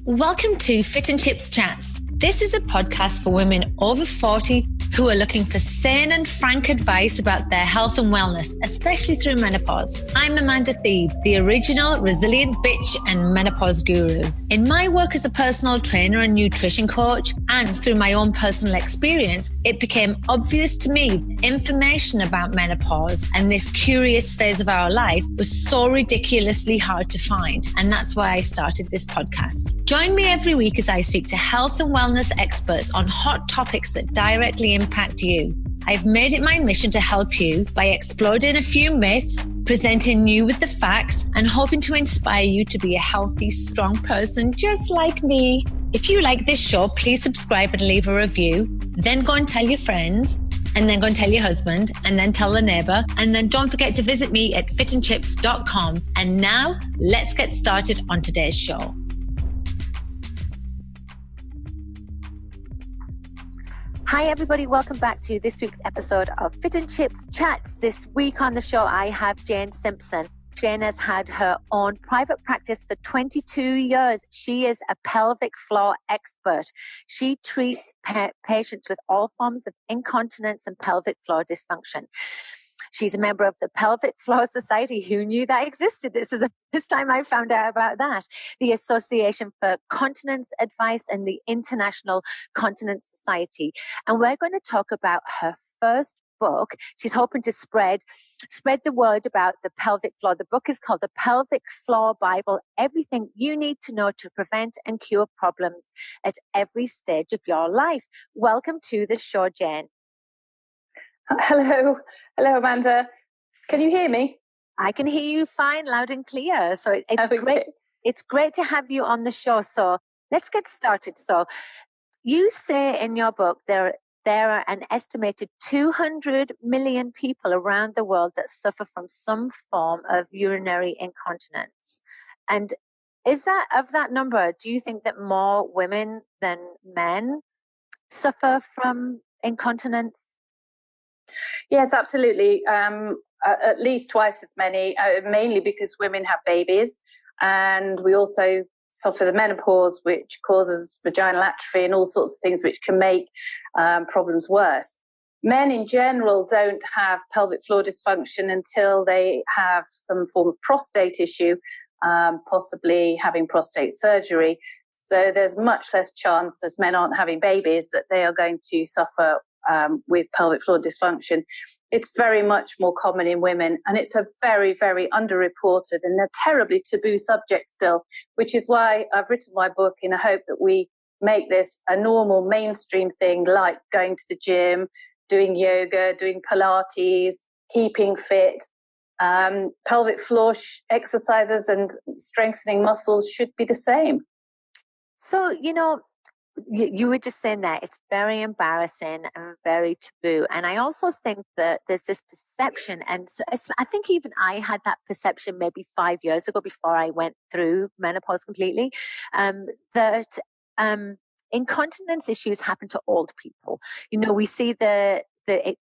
Welcome to Fit and Chips Chats. This is a podcast for women over 40 who are looking for sane and frank advice about their health and wellness, especially through menopause. I'm Amanda Thebe, the original resilient bitch and menopause guru. In my work as a personal trainer and nutrition coach, and through my own personal experience, it became obvious to me information about menopause and this curious phase of our life was so ridiculously hard to find. And that's why I started this podcast. Join me every week as I speak to health and wellness experts on hot topics that directly impact you. I've made it my mission to help you by exploding a few myths, presenting you with the facts, and hoping to inspire you to be a healthy, strong person just like me. If you like this show, please subscribe and leave a review. Then go and tell your friends, and then go and tell your husband, and then tell the neighbor. And then don't forget to visit me at fitandchips.com. And now let's get started on today's show. Hi, everybody. Welcome back to this week's episode of Fit and Chips Chats. This week on the show, I have Jane Simpson. Jane has had her own private practice for 22 years. She is a pelvic floor expert. She treats patients with all forms of incontinence and pelvic floor dysfunction. She's a member of the Pelvic Floor Society. Who knew that existed? This is the first time I found out about that. The Association for Continence Advice and the International Continence Society. And we're going to talk about her first book. She's hoping to spread the word about the pelvic floor. The book is called The Pelvic Floor Bible, Everything You Need to Know to Prevent and Cure Problems at Every Stage of Your Life. Welcome to the show, Jen. Hello, Amanda. Can you hear me? I can hear you fine, loud and clear. So it's okay. Great. It's great to have you on the show. So let's get started. So you say in your book there are an estimated 200 million people around the world that suffer from some form of urinary incontinence. And is that, of that number, do you think that more women than men suffer from incontinence? Yes, absolutely. At least twice as many, mainly because women have babies. And we also suffer the menopause, which causes vaginal atrophy and all sorts of things which can make problems worse. Men in general don't have pelvic floor dysfunction until they have some form of prostate issue, possibly having prostate surgery. So there's much less chance, as men aren't having babies, that they are going to suffer with pelvic floor dysfunction. It's very much more common in women, and it's a very, very underreported and a terribly taboo subject still, which is why I've written my book in a hope that we make this a normal mainstream thing, like going to the gym, doing yoga, doing Pilates, keeping fit. Pelvic floor exercises and strengthening muscles should be the same. So, you were just saying that it's very embarrassing and very taboo. And I also think that there's this perception, and so I think even I had that perception maybe 5 years ago before I went through menopause completely, that incontinence issues happen to old people. We see the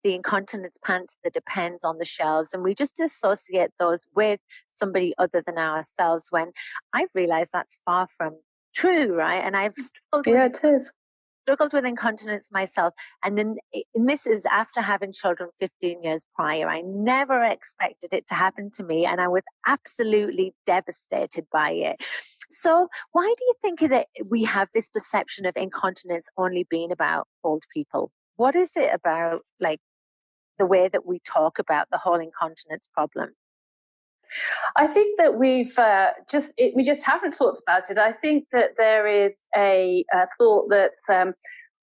incontinence pants that depends on the shelves, and we just associate those with somebody other than ourselves, when I've realized that's far from true, right? And I've struggled with incontinence myself. And this is after having children 15 years prior. I never expected it to happen to me, and I was absolutely devastated by it. So why do you think that we have this perception of incontinence only being about old people? What is it about, like, the way that we talk about the whole incontinence problem? I think that we just haven't talked about it. I think that there is a thought that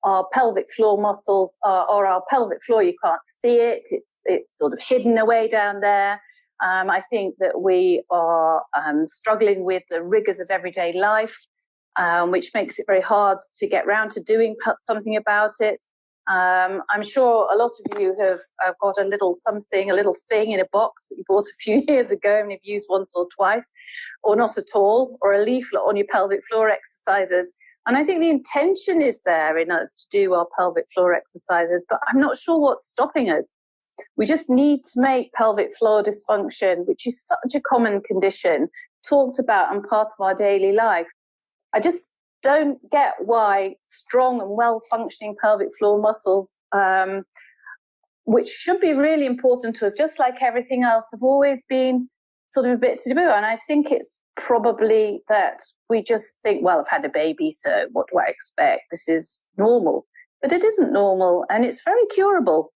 our pelvic floor muscles or our pelvic floor, you can't see it. It's sort of hidden away down there. I think that we are struggling with the rigors of everyday life, which makes it very hard to get round to doing something about it. I'm sure a lot of you have got a little thing in a box that you bought a few years ago and have used once or twice, or not at all, or a leaflet on your pelvic floor exercises. And I think the intention is there in us to do our pelvic floor exercises, but I'm not sure what's stopping us. We just need to make pelvic floor dysfunction, which is such a common condition, talked about and part of our daily life. I just don't get why strong and well-functioning pelvic floor muscles, which should be really important to us, just like everything else, have always been sort of a bit taboo. And I think it's probably that we just think, well, I've had a baby, so what do I expect? This is normal. But it isn't normal, and it's very curable.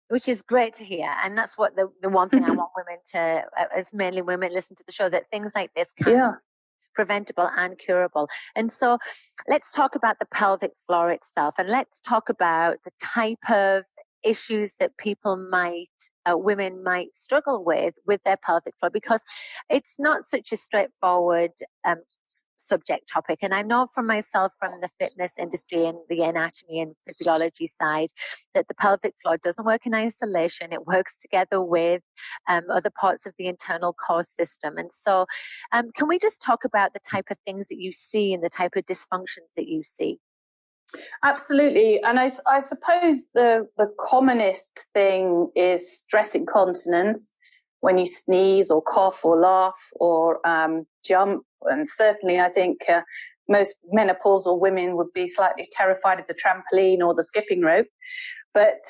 Which is great to hear. And that's what the one thing I want women to, as mainly women, listen to the show, that things like this can be preventable and curable. And so let's talk about the pelvic floor itself, and let's talk about the type of issues that women might struggle with their pelvic floor, because it's not such a straightforward subject topic. And I know from myself, from the fitness industry and the anatomy and physiology side, that the pelvic floor doesn't work in isolation. It works together with other parts of the internal core system. And so can we just talk about the type of things that you see and the type of dysfunctions that you see? Absolutely. And I suppose the commonest thing is stress incontinence, when you sneeze or cough or laugh or jump. And certainly I think most menopausal women would be slightly terrified of the trampoline or the skipping rope. But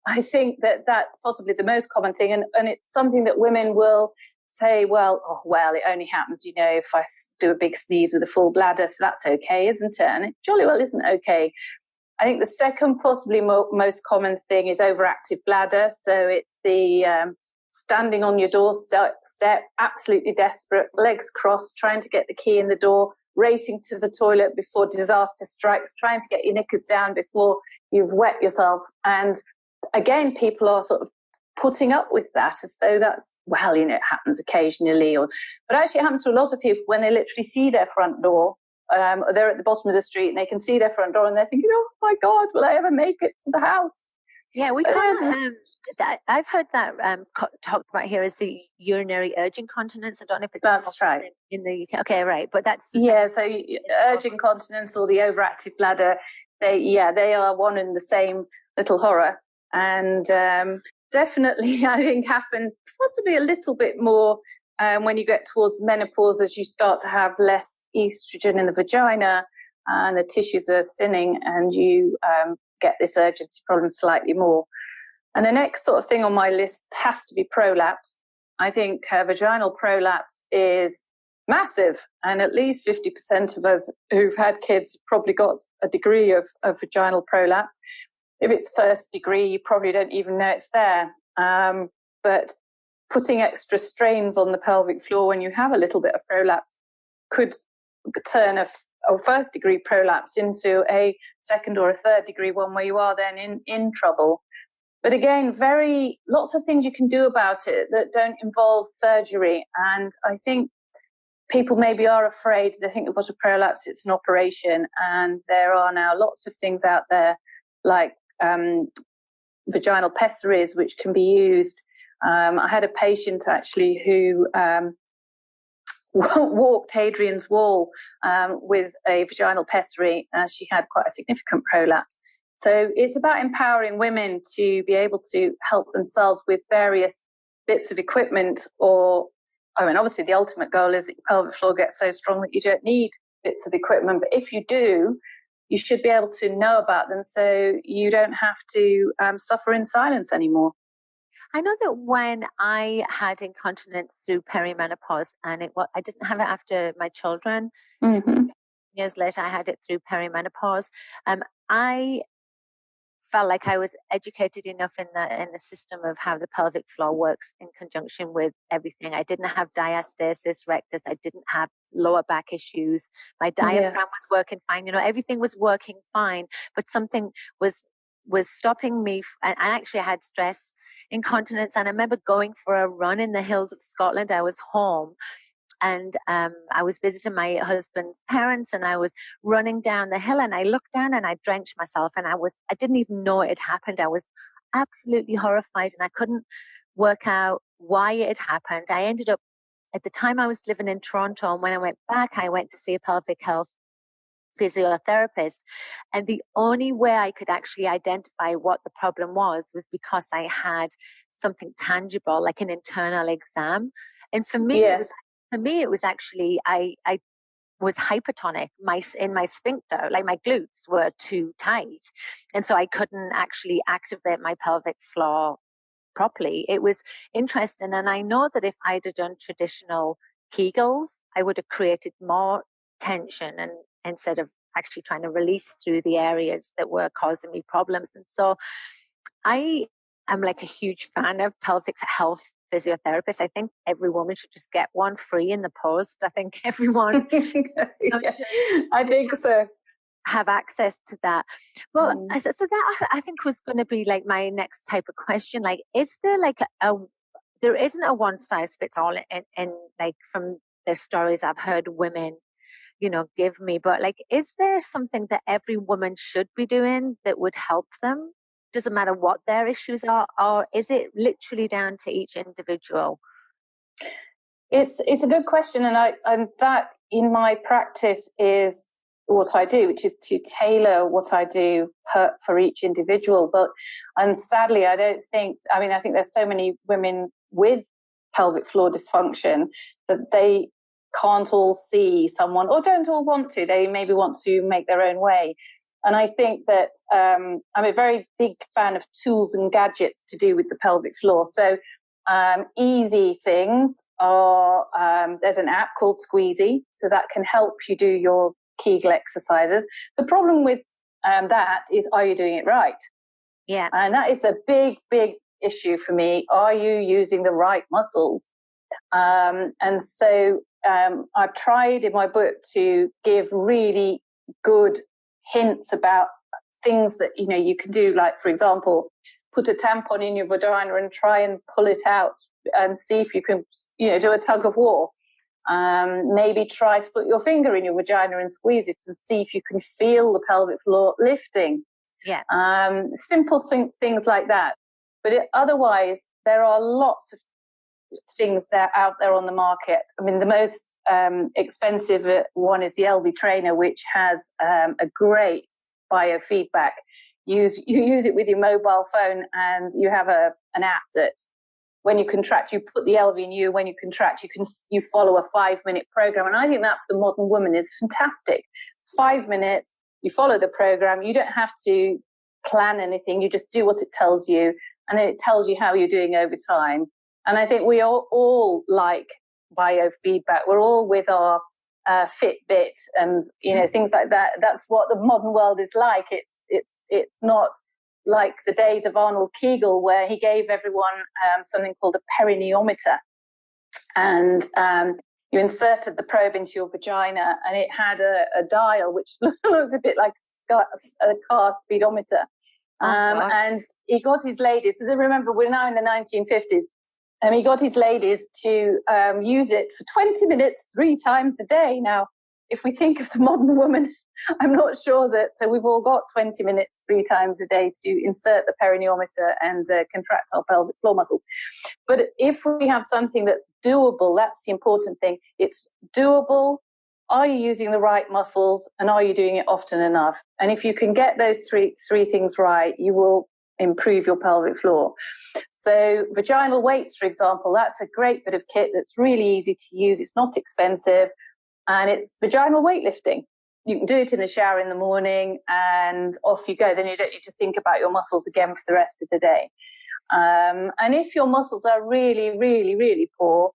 I think that's possibly the most common thing. And it's something that women will say, well, it only happens, if I do a big sneeze with a full bladder, so that's okay, isn't it? And it jolly well isn't okay. I think the second, possibly most common thing is overactive bladder. So it's the standing on your doorstep, absolutely desperate, legs crossed, trying to get the key in the door, racing to the toilet before disaster strikes, trying to get your knickers down before you've wet yourself. And again, people are sort of putting up with that as though that's, it happens occasionally. But actually it happens to a lot of people when they literally see their front door. They're at the bottom of the street and they can see their front door and they're thinking, oh my God, will I ever make it to the house? Yeah, I've heard that talked about here as the urinary urge incontinence. I don't know if it's that's right in the UK. Okay, right, but that's so urge incontinence or the overactive bladder. They are one and the same little horror, and definitely I think happen possibly a little bit more when you get towards menopause, as you start to have less estrogen in the vagina and the tissues are thinning, and you get this urgency problem slightly more. And the next sort of thing on my list has to be prolapse. I think vaginal prolapse is massive, and at least 50% of us who've had kids probably got a degree of vaginal prolapse. If it's first degree, you probably don't even know it's there. But putting extra strains on the pelvic floor when you have a little bit of prolapse could turn a first degree prolapse into a second or a third degree one, where you are then in trouble. But again, lots of things you can do about it that don't involve surgery. And I think people maybe are afraid. They think they've got a prolapse, it's an operation. And there are now lots of things out there like vaginal pessaries, which can be used. I had a patient actually who walked Hadrian's Wall with a vaginal pessary. She had quite a significant prolapse. So it's about empowering women to be able to help themselves with various bits of equipment, obviously the ultimate goal is that your pelvic floor gets so strong that you don't need bits of equipment. But if you do, you should be able to know about them so you don't have to suffer in silence anymore. I know that when I had incontinence through perimenopause, and I didn't have it after my children. Mm-hmm. Years later, I had it through perimenopause. I felt like I was educated enough in the system of how the pelvic floor works in conjunction with everything. I didn't have diastasis rectus. I didn't have lower back issues. My diaphragm was working fine. Everything was working fine, but something was stopping me. And actually I had stress incontinence. And I remember going for a run in the hills of Scotland. I was home. And I was visiting my husband's parents, and I was running down the hill, and I looked down and I drenched myself, and I didn't even know it had happened. I was absolutely horrified, and I couldn't work out why it had happened. I ended up, at the time I was living in Toronto, and when I went back, I went to see a pelvic health physiotherapist. And the only way I could actually identify what the problem was because I had something tangible, like an internal exam. And for me, it was actually, I was hypertonic. In my sphincter, like my glutes were too tight. And so I couldn't actually activate my pelvic floor properly. It was interesting. And I know that if I'd have done traditional Kegels, I would have created more tension and instead of actually trying to release through the areas that were causing me problems. And so I am like a huge fan of pelvic health physiotherapists. I think every woman should just get one free in the post. I think everyone I think so. Have access to that. Well, so that I think was going to be like my next type of question. Like, is there like there isn't a one size fits all in like from the stories I've heard women, give me, but like, is there something that every woman should be doing that would help them? Doesn't matter what their issues are, or is it literally down to each individual? It's a good question, and that in my practice is what I do, which is to tailor what I do for each individual. And sadly, I think there's so many women with pelvic floor dysfunction that they can't all see someone, or don't all want to. They maybe want to make their own way. And I think that I'm a very big fan of tools and gadgets to do with the pelvic floor. So easy things are, there's an app called Squeezy, so that can help you do your Kegel exercises. The problem with that is, are you doing it right? Yeah. And that is a big, big issue for me. Are you using the right muscles? And so I've tried in my book to give really good hints about things that, you can do. Like, for example, put a tampon in your vagina and try and pull it out and see if you can, do a tug of war. Maybe try to put your finger in your vagina and squeeze it and see if you can feel the pelvic floor lifting. Yeah. Simple things like that. But otherwise, there are lots of things that are out there on the market. I mean, the most expensive one is the LV Trainer, which has a great biofeedback. You use it with your mobile phone, and you have an app that when you contract, you put the LV in you. When you contract, you follow a 5-minute program. And I think that for the modern woman is fantastic. 5 minutes, you follow the program. You don't have to plan anything. You just do what it tells you, and then it tells you how you're doing over time. And I think we all like biofeedback. We're all with our Fitbit and things like that. That's what the modern world is like. It's not like the days of Arnold Kegel, where he gave everyone something called a perineometer, and you inserted the probe into your vagina, and it had a dial which looked a bit like a car speedometer. And he got his ladies. So remember, we're now in the 1950s. He got his ladies to use it for 20 minutes 3 times a day. Now, if we think of the modern woman, I'm not sure that we've all got 20 minutes 3 times a day to insert the perineometer and contract our pelvic floor muscles. But if we have something that's doable, that's the important thing. It's doable. Are you using the right muscles, and are you doing it often enough? And if you can get those three things right, you will improve your pelvic floor. So vaginal weights, for example, that's a great bit of kit that's really easy to use. It's not expensive, and it's vaginal weightlifting. You can do it in the shower in the morning, and off you go. Then you don't need to think about your muscles again for the rest of the day. And if your muscles are really, really, really poor,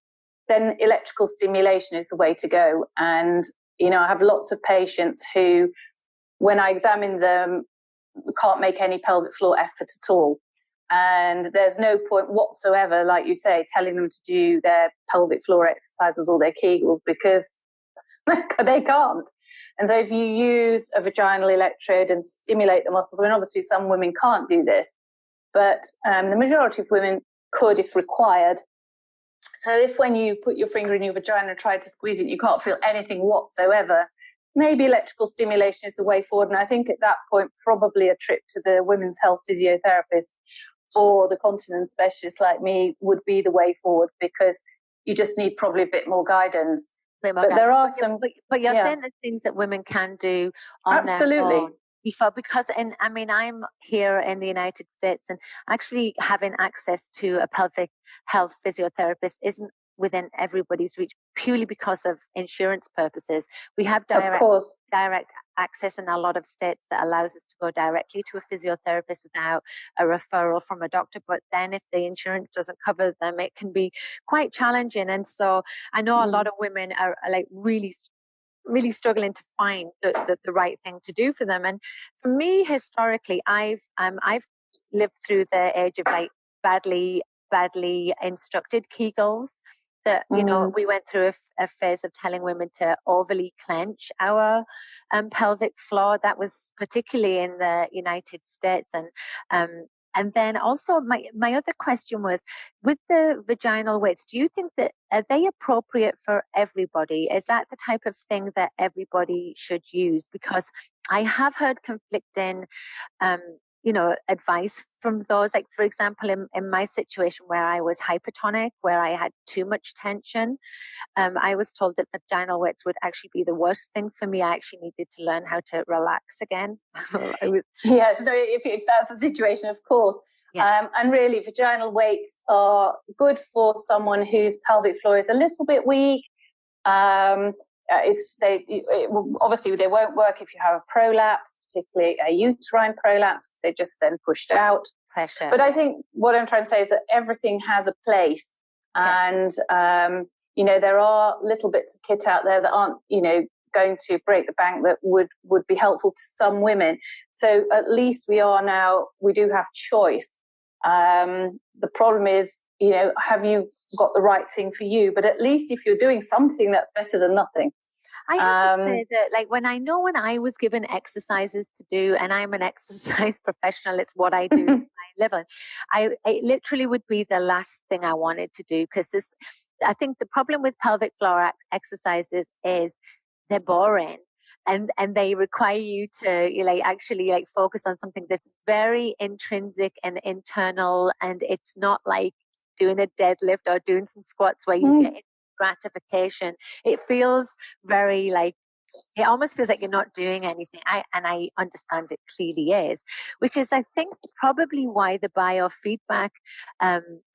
then electrical stimulation is the way to go. And, I have lots of patients who, when I examine them, can't make any pelvic floor effort at all. And there's no point whatsoever, like you say, telling them to do their pelvic floor exercises or their Kegels, because they can't. And so if you use a vaginal electrode and stimulate the muscles, I mean, obviously some women can't do this, but the majority of women could if required. So if when you put your finger in your vagina and try to squeeze it, you can't feel anything whatsoever, maybe electrical stimulation is the way forward. And I think at that point, probably a trip to the women's health physiotherapist or the continence specialist like me would be the way forward, because you just need probably a bit more guidance. But there are some... But you're saying the things that women can do on their own before, because, and I mean, I'm here in the United States, and actually having access to a pelvic health physiotherapist isn't within everybody's reach purely because of insurance purposes. We have direct access in a lot of states that allows us to go directly to a physiotherapist without a referral from a doctor. But then if the insurance doesn't cover them, it can be quite challenging. And so I know a lot of women are like really struggling to find the right thing to do for them. And for me, historically, I've lived through the age of like badly instructed Kegels. That, you know, we went through a phase of telling women to overly clench our pelvic floor. That was particularly in the United States. And then also my other question was, with the vaginal weights, do you think that are they appropriate for everybody? Is that the type of thing that everybody should use? Because I have heard conflicting advice from those. Like, for example, in my situation where I was hypertonic, where I had too much tension, I was told that vaginal weights would actually be the worst thing for me. I actually needed to learn how to relax again. Yes, no, if that's the situation, of course. Yeah. And really, vaginal weights are good for someone whose pelvic floor is a little bit weak. Obviously they won't work if you have a prolapse, particularly a uterine prolapse, because they just then pushed out. Pressure. But I think what I'm trying to say is that everything has a place. Okay. And, there are little bits of kit out there that aren't, going to break the bank that would be helpful to some women. So at least we do have choice. The problem is, have you got the right thing for you? But at least if you're doing something, that's better than nothing. I have to say that, like, when I was given exercises to do, and I'm an exercise professional, it's what I do, I live on. It literally would be the last thing I wanted to do, because I think the problem with pelvic floor exercises is they're boring. And they require you to actually focus on something that's very intrinsic and internal, and it's not like doing a deadlift or doing some squats where you get gratification. It feels very it almost feels like you're not doing anything. I understand it clearly is, which is, I think, probably why the biofeedback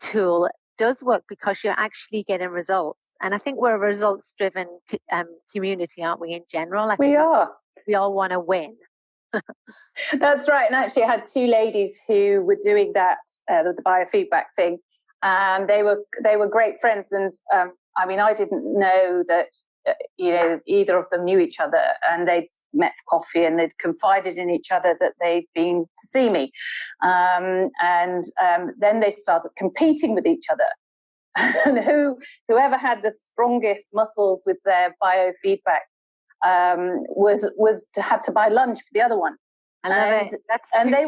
tool does work, because you're actually getting results. And I think we're a results-driven community, aren't we, in general? We are. We all want to win. That's right. And actually, I had two ladies who were doing that, the biofeedback thing, and they were great friends. And I didn't know that either of them knew each other, and they'd met for coffee and they'd confided in each other that they'd been to see me. Then they started competing with each other. And whoever had the strongest muscles with their biofeedback had to buy lunch for the other one. And they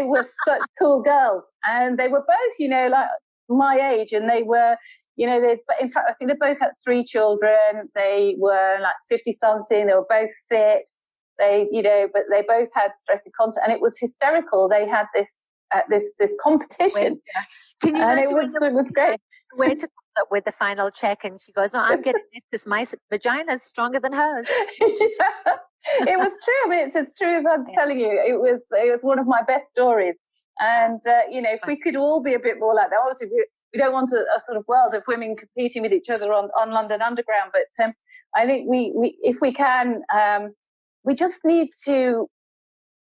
were such cool girls, and they were both, like my age, and they were, in fact, I think they both had 3 children. They were like 50 something. They were both fit. But they both had stress incontinence, and it was hysterical. They had this competition, and it was great. Where to come up with the final check, and she goes, "Oh, I'm getting this because my vagina's stronger than hers." Yeah. It was true. I mean, it's as true as I'm telling you. It was one of my best stories. And, if we could all be a bit more like that. Obviously, we don't want a sort of world of women competing with each other on London Underground. But I think we if we can, we just need to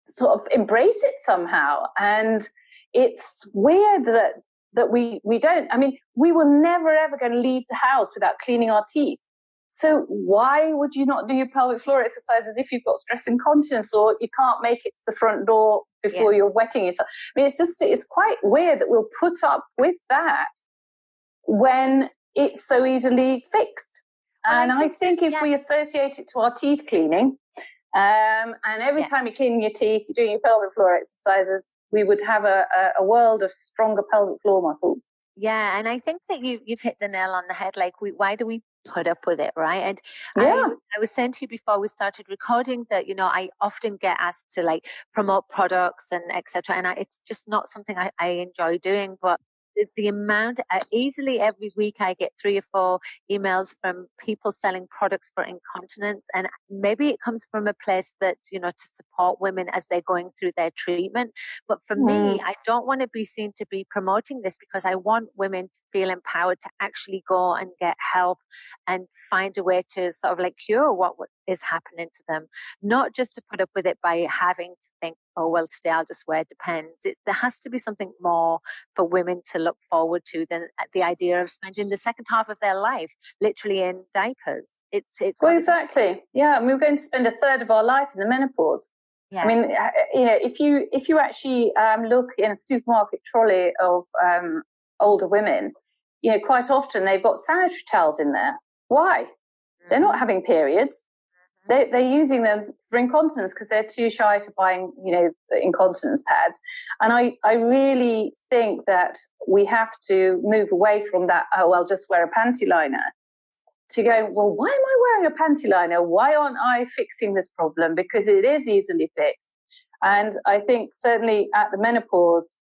sort of embrace it somehow. And it's weird that we don't. I mean, we were never, ever going to leave the house without cleaning our teeth. So why would you not do your pelvic floor exercises if you've got stress incontinence, or you can't make it to the front door before you're wetting yourself? I mean, it's quite weird that we'll put up with that when it's so easily fixed. And I think if we associate it to our teeth cleaning, and every time you're cleaning your teeth, you're doing your pelvic floor exercises, we would have a world of stronger pelvic floor muscles. Yeah, and I think that you've hit the nail on the head. Like, why do we put up with it, right? And I was saying to you before we started recording that, I often get asked to promote products and etc. And it's just not something I enjoy doing. But the amount, easily every week I get 3 or 4 emails from people selling products for incontinence. And maybe it comes from a place that, to support women as they're going through their treatment. But for me, I don't want to be seen to be promoting this, because I want women to feel empowered to actually go and get help and find a way to sort of like cure what is happening to them, not just to put up with it by having to think, oh, well, today I'll just wear Depends. There has to be something more for women to look forward to than the idea of spending the second half of their life literally in diapers. It's well, exactly. Yeah, and we're going to spend a third of our life in the menopause. Yeah. I mean, if you actually look in a supermarket trolley of older women, quite often they've got sanitary towels in there. Why? They're not having periods. They're using them for incontinence because they're too shy to buying, incontinence pads. And I really think that we have to move away from that, oh, well, just wear a panty liner, to go, well, why am I wearing a panty liner? Why aren't I fixing this problem? Because it is easily fixed. And I think certainly at the menopause,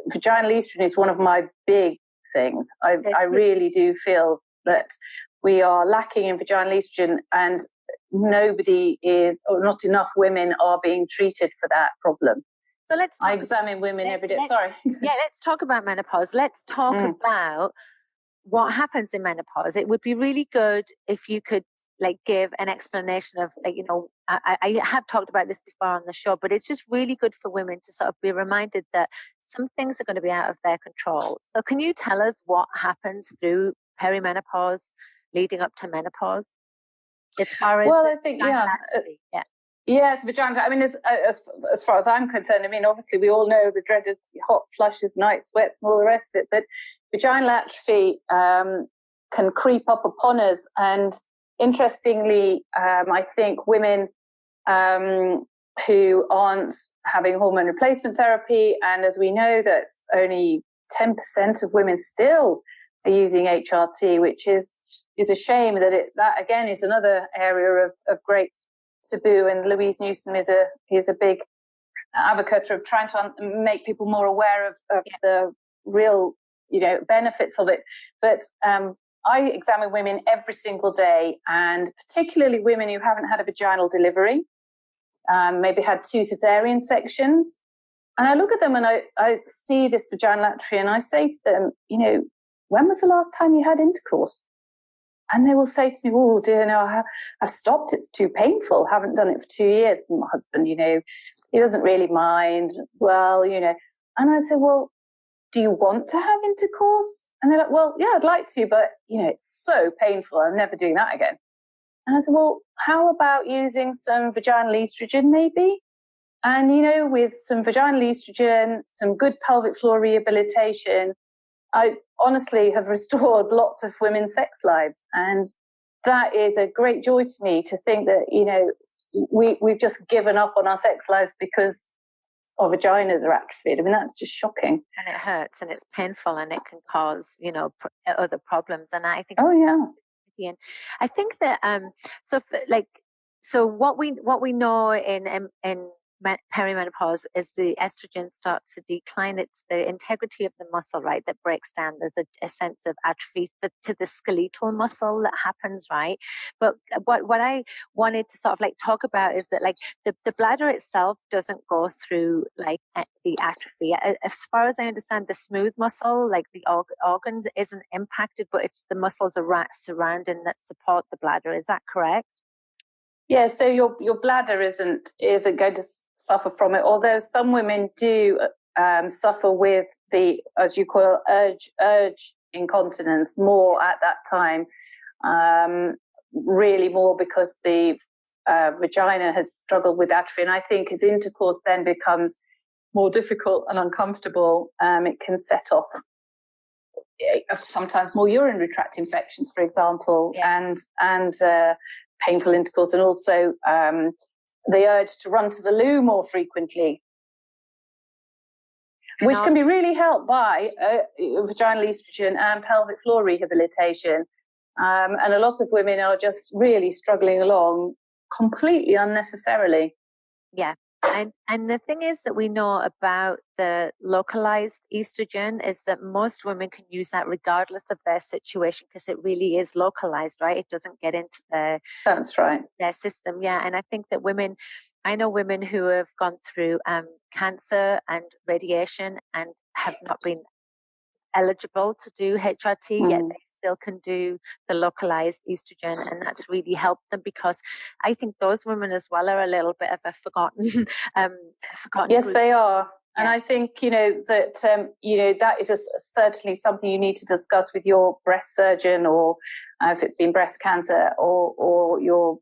vaginal estrogen is one of my big things. I really do feel that we are lacking in vaginal estrogen, and nobody is, or not enough women are being treated for that problem. So I examine women every day. Sorry. Yeah, let's talk about menopause. Let's talk about what happens in menopause. It would be really good if you could give an explanation of I have talked about this before on the show, but it's just really good for women to sort of be reminded that some things are going to be out of their control. So can you tell us what happens through perimenopause leading up to menopause, as far as I think it's vaginal. I mean, as far as I'm concerned, I mean, obviously we all know the dreaded hot flushes, night sweats, and all the rest of it. But vaginal atrophy can creep up upon us, and interestingly, I think women who aren't having hormone replacement therapy, and as we know, that's only 10% of women still are using HRT, which is a shame. That again is another area of great taboo, and Louise Newsom is a big advocate of trying to make people more aware of the real benefits of it. But I examine women every single day, and particularly women who haven't had a vaginal delivery, maybe had 2 cesarean sections, and I look at them and I see this vaginal atrophy, and I say to them, when was the last time you had intercourse? And they will say to me, oh dear, no, I've stopped. It's too painful. Haven't done it for 2 years. My husband, he doesn't really mind. Well, and I say, well, do you want to have intercourse? And they're like, well, yeah, I'd like to, but, it's so painful. I'm never doing that again. And I said, well, how about using some vaginal estrogen maybe? And, with some vaginal estrogen, some good pelvic floor rehabilitation, I honestly have restored lots of women's sex lives. And that is a great joy to me, to think that, we've just given up on our sex lives because our vaginas are atrophied. I mean, that's just shocking. And it hurts and it's painful and it can cause, other problems. And I think, and I think that, so what we know in perimenopause is the estrogen starts to decline. It's the integrity of the muscle, right, that breaks down. There's a sense of atrophy to the skeletal muscle that happens, right? But what I wanted to sort of talk about is that the bladder itself doesn't go through the atrophy. As far as I understand, the smooth muscle, the organs, isn't impacted, but it's the muscles surrounding that support the bladder. Is that correct? Yeah, so your bladder isn't going to suffer from it, although some women do suffer with the, as you call it, urge incontinence more at that time, really more because the vagina has struggled with atrophy. And I think as intercourse then becomes more difficult and uncomfortable, it can set off sometimes more urinary tract infections, for example, and painful intercourse, and also the urge to run to the loo more frequently, which can be really helped by vaginal estrogen and pelvic floor rehabilitation. And a lot of women are just really struggling along completely unnecessarily. Yeah. And the thing is that we know about the localized estrogen is that most women can use that regardless of their situation, because it really is localized, right? It doesn't get into That's right. Their system. Yeah. And I think that I know women who have gone through cancer and radiation and have not been eligible to do HRT, yet they still can do the localized estrogen, and that's really helped them, because I think those women as well are a little bit of a forgotten yes group. they are. And I think that is certainly something you need to discuss with your breast surgeon, or if it's been breast cancer, or your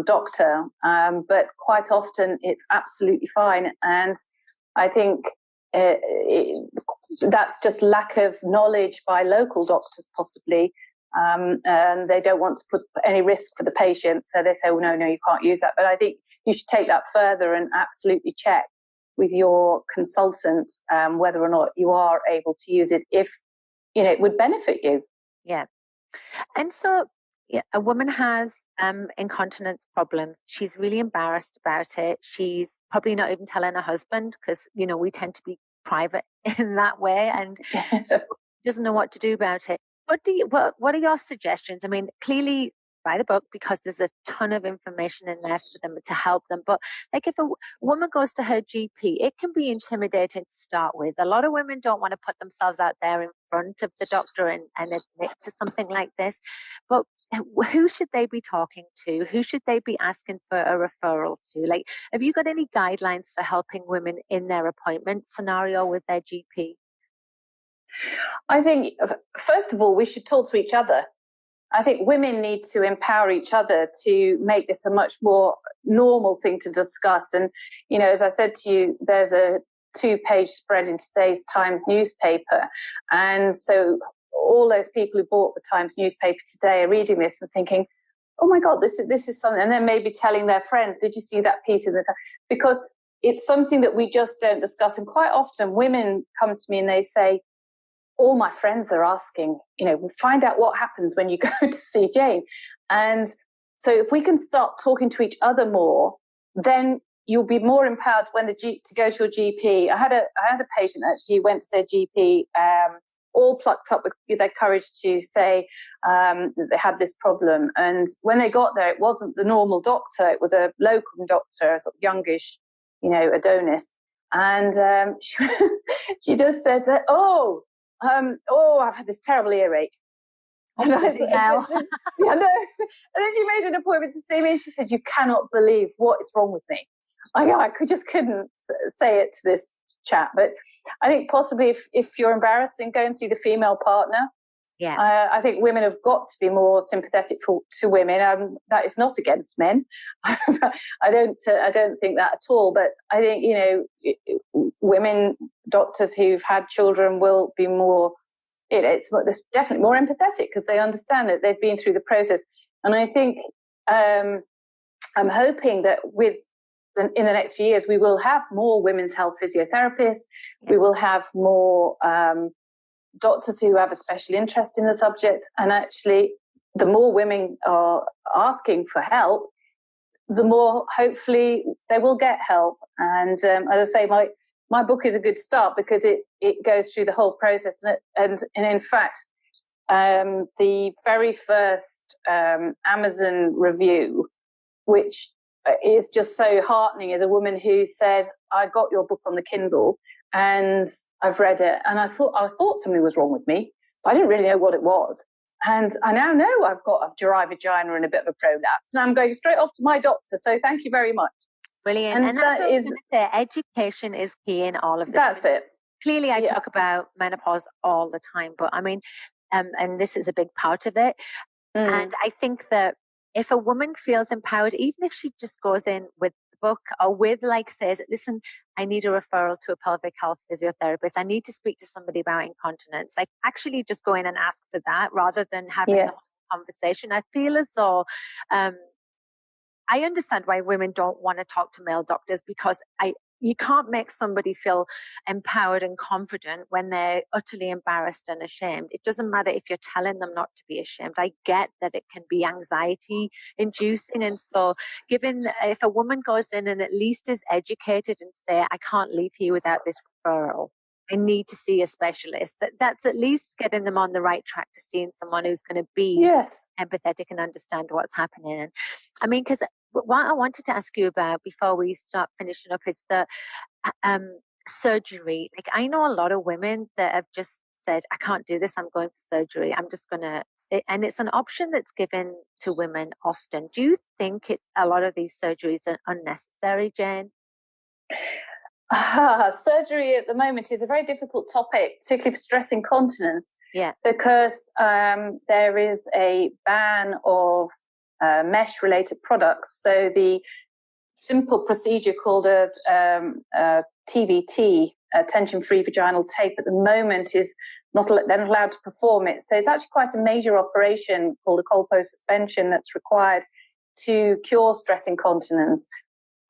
doctor, but quite often it's absolutely fine. And I think that's just lack of knowledge by local doctors, possibly, and they don't want to put any risk for the patient, so they say, oh, no, you can't use that. But I think you should take that further and absolutely check with your consultant whether or not you are able to use it, if it would benefit you. Yeah. And so a woman has incontinence problems. She's really embarrassed about it. She's probably not even telling her husband, because we tend to be private in that way, and she doesn't know what to do about it. What are your suggestions? I mean, clearly buy the book, because there's a ton of information in there for them to help them. But like, if a woman goes to her GP, it can be intimidating to start with. A lot of women don't want to put themselves out there in front of the doctor and admit to something like this. But who should they be talking to? Who should they be asking for a referral to? Like, have you got any guidelines for helping women in their appointment scenario with their GP? I think, first of all, we should talk to each other. I think women need to empower each other to make this a much more normal thing to discuss. And, as I said to you, there's a 2-page spread in today's Times newspaper. And so all those people who bought the Times newspaper today are reading this and thinking, oh my God, this is something. And then maybe telling their friends, did you see that piece in the Times? Because it's something that we just don't discuss. And quite often women come to me and they say, all my friends are asking, find out what happens when you go to see Jane. And so if we can start talking to each other more, then you'll be more empowered when to go to your GP. I had a patient actually who went to their GP, all plucked up with their courage to say that they had this problem. And when they got there, it wasn't the normal doctor. It was a locum doctor, a sort of youngish, Adonis. And she just said, I've had this terrible earache. And I said, yeah, no. And then she made an appointment to see me, and she said, you cannot believe what is wrong with me. I just couldn't say it to this chap. But I think possibly if you're embarrassed, then go and see the female partner. Yeah. I think women have got to be more sympathetic to women. That is not against men. I don't think that at all. But I think, women doctors who've had children will be more, it's definitely more empathetic, because they understand that they've been through the process. And I think I'm hoping that in the next few years, we will have more women's health physiotherapists. Yeah. We will have more doctors who have a special interest in the subject. And actually, the more women are asking for help, the more hopefully they will get help. And as I say, my book is a good start, because it goes through the whole process. And in fact, the very first Amazon review, which is just so heartening, is a woman who said, I got your book on the Kindle and I've read it, and I thought something was wrong with me, but I didn't really know what it was. And I now know I've got a dry vagina and a bit of a prolapse, and I'm going straight off to my doctor. So thank you very much. Brilliant. And that's what I was going to say. Education is key in all of this. That's it. Clearly, I talk about menopause all the time, but I mean, and this is a big part of it. And I think that if a woman feels empowered, even if she just goes in with the book or says, listen, I need a referral to a pelvic health physiotherapist, I need to speak to somebody about incontinence, like actually just go in and ask for that rather than having a conversation. I feel as though I understand why women don't want to talk to male doctors, because you can't make somebody feel empowered and confident when they're utterly embarrassed and ashamed. It doesn't matter if you're telling them not to be ashamed. I get that it can be anxiety inducing. And so if a woman goes in and at least is educated and say, I can't leave here without this referral, I need to see a specialist, that's at least getting them on the right track to seeing someone who's going to be empathetic and understand what's happening. And I mean, because what I wanted to ask you about before we start finishing up is the surgery. Like, I know a lot of women that have just said, I can't do this, I'm going for surgery, I'm just going to, and it's an option that's given to women often. Do you think it's a lot of these surgeries are unnecessary, Jane? Surgery at the moment is a very difficult topic, particularly for stress incontinence, because there is a ban of mesh-related products. So the simple procedure called a TVT, tension-free vaginal tape, at the moment is they're not allowed to perform it. So it's actually quite a major operation called a Colpo suspension that's required to cure stress incontinence.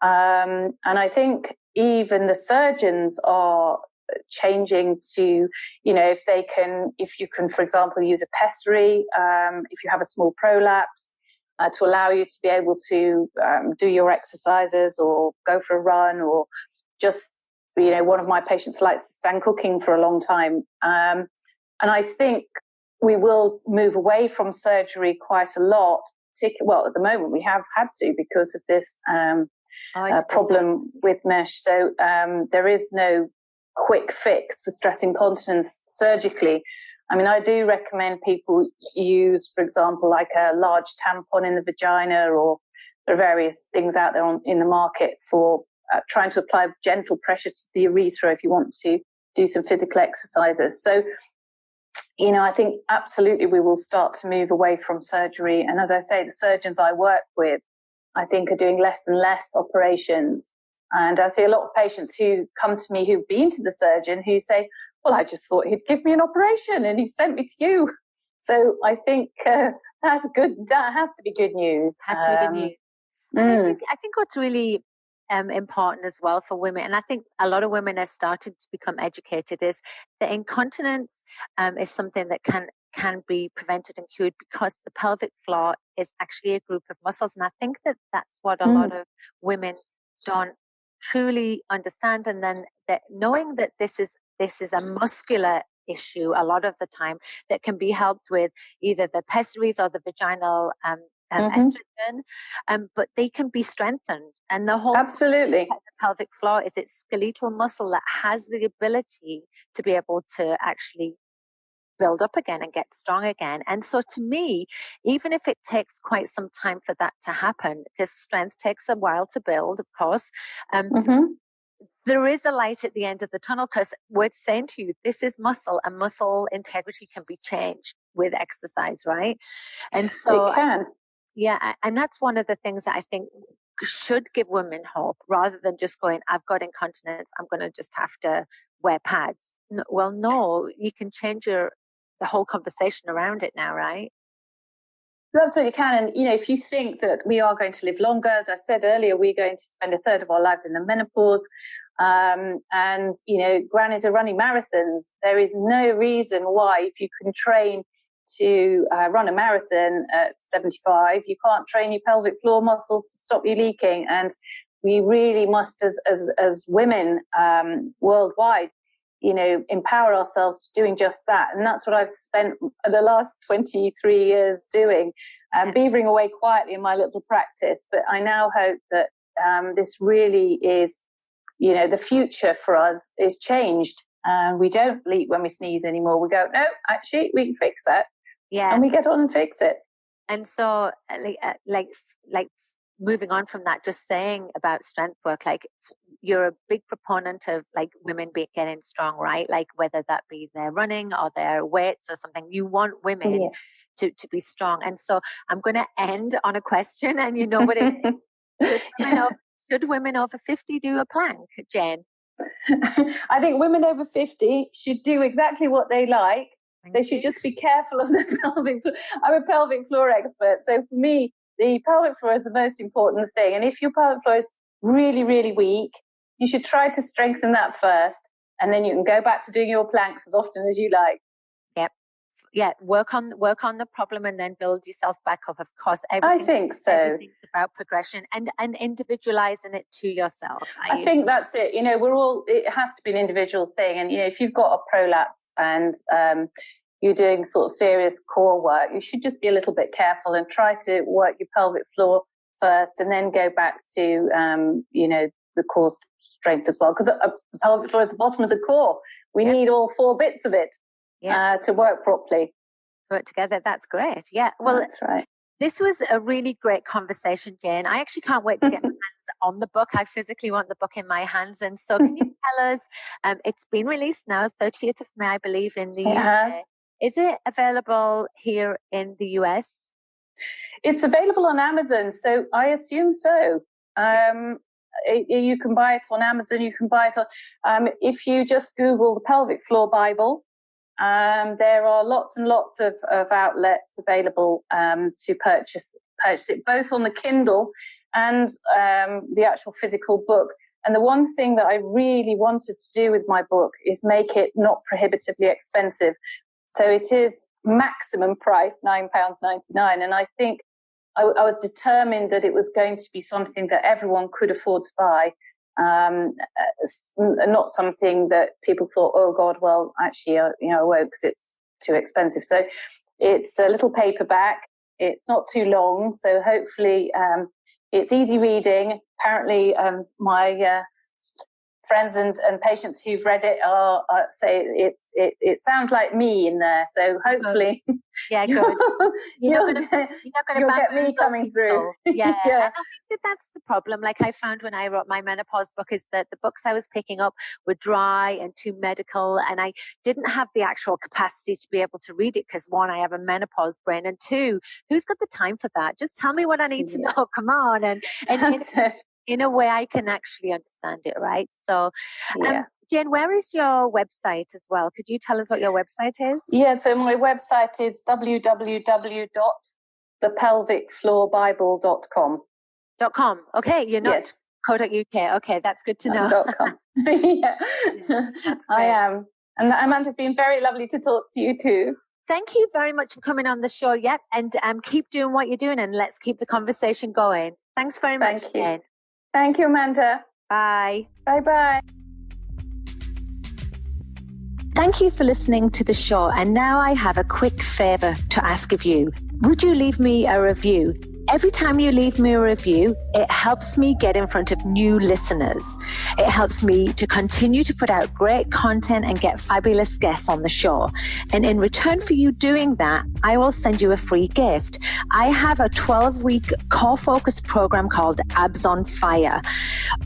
And I think even the surgeons are changing to, if you can, for example, use a pessary, if you have a small prolapse, to allow you to be able to do your exercises or go for a run, or just, one of my patients likes to stand cooking for a long time. And I think we will move away from surgery quite a lot. Well, at the moment we have had to because of this problem with mesh. So there is no quick fix for stress incontinence surgically. I mean, I do recommend people use, for example, like a large tampon in the vagina, or there are various things out there in the market for trying to apply gentle pressure to the urethra if you want to do some physical exercises. So, I think absolutely we will start to move away from surgery. And as I say, the surgeons I work with, I think, are doing less and less operations. And I see a lot of patients who come to me who've been to the surgeon who say, well, I just thought he'd give me an operation and he sent me to you. So I think that's good. That has to be good news. Has to be good news. I think what's really important as well for women, and I think a lot of women are starting to become educated, is that incontinence is something that can be prevented and cured, because the pelvic floor is actually a group of muscles. And I think that's what a lot of women don't truly understand. And then that knowing that this is a muscular issue a lot of the time that can be helped with either the pessaries or the vaginal estrogen, but they can be strengthened. And the whole absolutely the pelvic floor is its skeletal muscle that has the ability to be able to actually build up again and get strong again. And so to me, even if it takes quite some time for that to happen, because strength takes a while to build, of course, there is a light at the end of the tunnel, because we're saying to you, this is muscle, and muscle integrity can be changed with exercise, right? And so it can. And that's one of the things that I think should give women hope, rather than just going, I've got incontinence, I'm going to just have to wear pads. No, you can change the whole conversation around it now, right? You absolutely can. And, if you think that we are going to live longer, as I said earlier, we're going to spend a third of our lives in the menopause. And, grannies are running marathons. There is no reason why, if you can train to run a marathon at 75, you can't train your pelvic floor muscles to stop you leaking. And we really must, as women worldwide, empower ourselves to doing just that. And that's what I've spent the last 23 years doing, beavering away quietly in my little practice. But I now hope that this really is, the future for us is changed. We don't leak when we sneeze anymore. We go, no, actually, we can fix that. Yeah. And we get on and fix it. And so, like moving on from that, just saying about strength work, like you're a big proponent of like women getting strong, right? Like whether that be their running or their weights or something, you want women to be strong. And so I'm going to end on a question, and you know what it is. Should women over 50 do a plank, Jen? I think women over 50 should do exactly what they like. They should just be careful of the pelvic floor. I'm a pelvic floor expert. So for me, the pelvic floor is the most important thing. And if your pelvic floor is really, really weak, you should try to strengthen that first, and then you can go back to doing your planks as often as you like. Yeah, work on the problem and then build yourself back up. Of course, I think so. Everything's about progression and individualizing it to yourself. I think that's it. It has to be an individual thing. And, if you've got a prolapse and you're doing sort of serious core work, you should just be a little bit careful and try to work your pelvic floor first and then go back to, the core strength as well. Because the pelvic floor is the bottom of the core. We need all 4 bits of it. To work properly. Work together. That's great. Yeah. Well, that's right. This was a really great conversation, Jane. I actually can't wait to get my hands on the book. I physically want the book in my hands. And so can you tell us, it's been released now, 30th of May, I believe, in the UK. Is it available here in the US? It's available on Amazon. So I assume so. You can buy it on Amazon. You can buy it on, if you just Google the Pelvic Floor Bible, there are lots and lots of outlets available to purchase it, both on the Kindle and the actual physical book. And the one thing that I really wanted to do with my book is make it not prohibitively expensive. So it is maximum price, £9.99. And I think I was determined that it was going to be something that everyone could afford to buy. Not something that people thought, oh God, well, actually, I won't because it's too expensive. So it's a little paperback. It's not too long. So hopefully it's easy reading. Apparently my friends and patients who've read it say it sounds like me in there. So hopefully, good. You'll get me coming through. Yeah. And I think that's the problem. Like I found when I wrote my menopause book, is that the books I was picking up were dry and too medical, and I didn't have the actual capacity to be able to read it because 1, I have a menopause brain, and 2, who's got the time for that? Just tell me what I need to know. Come on, and in a way I can actually understand it, right? So, Jane, where is your website as well? Could you tell us what your website is? Yeah, so my website is www.thepelvicfloorbible.com. .com. Okay, you're not .co.uk. Okay, that's good to know. .com. Yeah, that's great. I am. And Amanda's been very lovely to talk to you too. Thank you very much for coming on the show. Yep, and keep doing what you're doing, and let's keep the conversation going. Thanks very much, Jane. Thank you, Amanda. Bye. Bye-bye. Thank you for listening to the show. And now I have a quick favor to ask of you. Would you leave me a review? Every time you leave me a review, it helps me get in front of new listeners. It helps me to continue to put out great content and get fabulous guests on the show. And in return for you doing that, I will send you a free gift. I have a 12-week core focus program called Abs on Fire.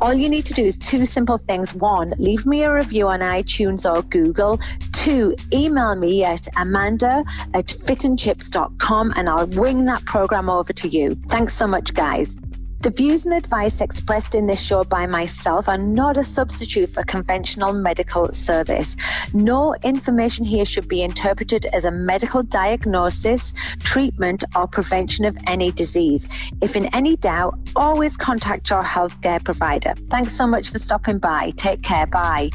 All you need to do is 2 simple things. 1, leave me a review on iTunes or Google. 2, email me at amanda@fitandchips.com and I'll wing that program over to you. Thanks so much, guys. The views and advice expressed in this show by myself are not a substitute for conventional medical service. No information here should be interpreted as a medical diagnosis, treatment, or prevention of any disease. If in any doubt, always contact your healthcare provider. Thanks so much for stopping by. Take care. Bye.